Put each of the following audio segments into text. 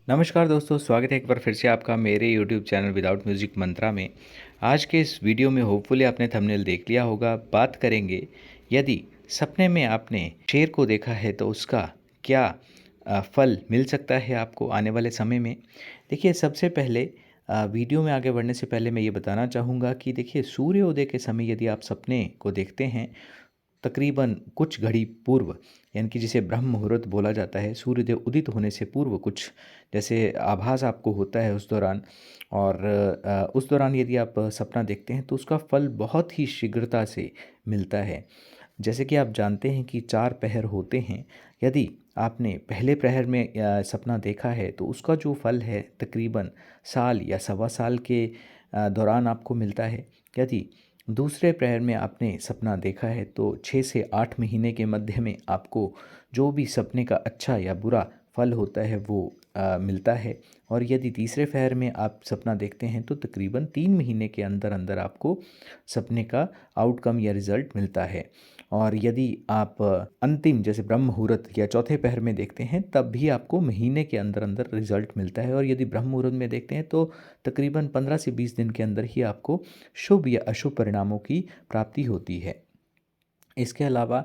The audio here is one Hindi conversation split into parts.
नमस्कार दोस्तों, स्वागत है एक बार फिर से आपका मेरे यूट्यूब चैनल विदाउट म्यूज़िक मंत्रा में। आज के इस वीडियो में होपफुली आपने थंबनेल देख लिया होगा। बात करेंगे, यदि सपने में आपने शेर को देखा है तो उसका क्या फल मिल सकता है आपको आने वाले समय में। देखिए, सबसे पहले वीडियो में आगे बढ़ने से पहले मैं ये बताना चाहूँगा कि देखिए, सूर्योदय के समय यदि आप सपने को देखते हैं तकरीबन कुछ घड़ी पूर्व, यानी कि जिसे ब्रह्म मुहूर्त बोला जाता है, सूर्योदय उदित होने से पूर्व कुछ जैसे आभास आपको होता है उस दौरान। और उस दौरान यदि आप सपना देखते हैं तो उसका फल बहुत ही शीघ्रता से मिलता है। जैसे कि आप जानते हैं कि 4 पहर होते हैं। यदि आपने पहले प्रहर में सपना देखा है तो उसका जो फल है तकरीबन साल या सवा साल के दौरान आपको मिलता है। यदि दूसरे प्रहर में आपने सपना देखा है तो 6 से 8 महीने के मध्य में आपको जो भी सपने का अच्छा या बुरा फल होता है वो मिलता है। और यदि तीसरे पहर में आप सपना देखते हैं तो तकरीबन 3 महीने के अंदर अंदर आपको सपने का आउटकम या रिज़ल्ट मिलता है। और यदि आप अंतिम जैसे ब्रह्म मुहूर्त या चौथे पहर में देखते हैं तब भी आपको महीने के अंदर अंदर रिज़ल्ट मिलता है। और यदि ब्रह्म मुहूर्त में देखते हैं तो तकरीबन 15 से 20 दिन के अंदर ही आपको शुभ या अशुभ परिणामों की प्राप्ति होती है। इसके अलावा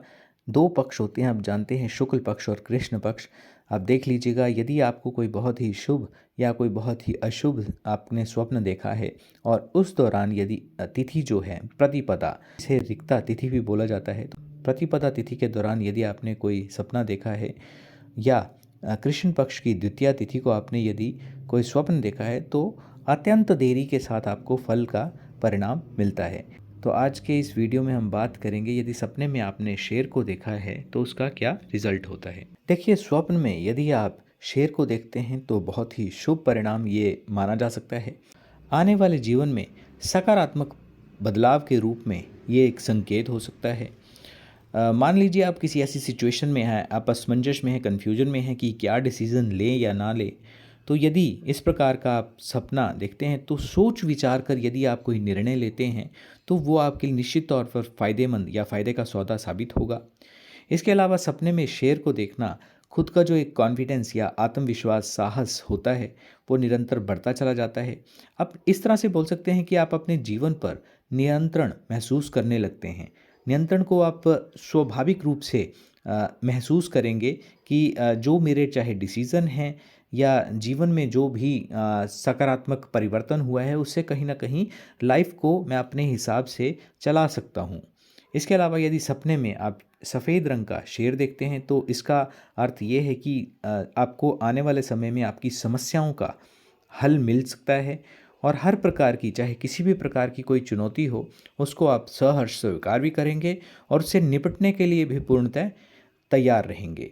2 पक्ष होते हैं, आप जानते हैं, शुक्ल पक्ष और कृष्ण पक्ष। आप देख लीजिएगा, यदि आपको कोई बहुत ही शुभ या कोई बहुत ही अशुभ आपने स्वप्न देखा है और उस दौरान यदि तिथि जो है प्रतिपदा, इसे रिक्ता तिथि भी बोला जाता है, तो प्रतिपदा तिथि के दौरान यदि आपने कोई सपना देखा है या कृष्ण पक्ष की द्वितीया तिथि को आपने यदि कोई स्वप्न देखा है तो अत्यंत देरी के साथ आपको फल का परिणाम मिलता है। तो आज के इस वीडियो में हम बात करेंगे, यदि सपने में आपने शेर को देखा है तो उसका क्या रिजल्ट होता है। देखिए, स्वप्न में यदि आप शेर को देखते हैं तो बहुत ही शुभ परिणाम ये माना जा सकता है। आने वाले जीवन में सकारात्मक बदलाव के रूप में ये एक संकेत हो सकता है। मान लीजिए आप किसी ऐसी सिचुएशन में हैं, आप असमंजस में हैं, कन्फ्यूजन में हैं कि क्या डिसीज़न लें या ना लें। तो यदि इस प्रकार का आप सपना देखते हैं तो सोच विचार कर यदि आप कोई निर्णय लेते हैं तो वो आपके लिए निश्चित तौर पर फ़ायदेमंद या फ़ायदे का सौदा साबित होगा। इसके अलावा सपने में शेर को देखना खुद का जो एक कॉन्फिडेंस या आत्मविश्वास, साहस होता है, वो निरंतर बढ़ता चला जाता है। आप इस तरह से बोल सकते हैं कि आप अपने जीवन पर नियंत्रण महसूस करने लगते हैं। नियंत्रण को आप स्वाभाविक रूप से महसूस करेंगे कि जो मेरे चाहे डिसीज़न हैं या जीवन में जो भी सकारात्मक परिवर्तन हुआ है उससे कहीं न कहीं लाइफ़ को मैं अपने हिसाब से चला सकता हूँ। इसके अलावा यदि सपने में आप सफ़ेद रंग का शेर देखते हैं तो इसका अर्थ ये है कि आपको आने वाले समय में आपकी समस्याओं का हल मिल सकता है। और हर प्रकार की, चाहे किसी भी प्रकार की कोई चुनौती हो, उसको आप सहर्ष स्वीकार भी करेंगे और उससे निपटने के लिए भी पूर्णतः तैयार रहेंगे।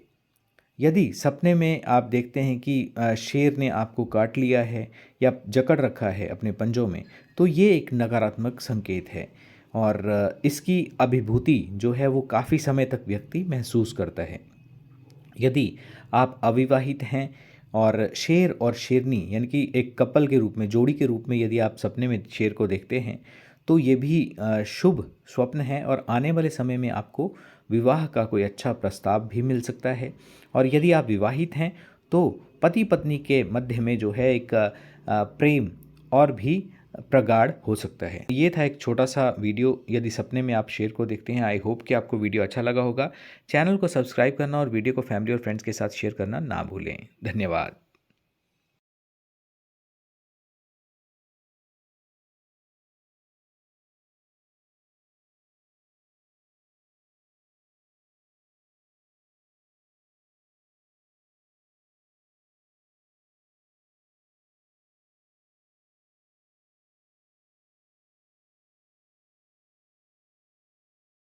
यदि सपने में आप देखते हैं कि शेर ने आपको काट लिया है या जकड़ रखा है अपने पंजों में, तो ये एक नकारात्मक संकेत है। और इसकी अभिभूति जो है वो काफ़ी समय तक व्यक्ति महसूस करता है। यदि आप अविवाहित हैं और शेर और शेरनी यानी कि एक कपल के रूप में, जोड़ी के रूप में यदि आप सपने में शेर को देखते हैं तो ये भी शुभ स्वप्न है और आने वाले समय में आपको विवाह का कोई अच्छा प्रस्ताव भी मिल सकता है। और यदि आप विवाहित हैं तो पति पत्नी के मध्य में जो है एक प्रेम और भी प्रगाढ़ हो सकता है। ये था एक छोटा सा वीडियो, यदि सपने में आप शेर को देखते हैं। आई होप कि आपको वीडियो अच्छा लगा होगा। चैनल को सब्सक्राइब करना और वीडियो को फैमिली और फ्रेंड्स के साथ शेयर करना ना भूलें। धन्यवाद।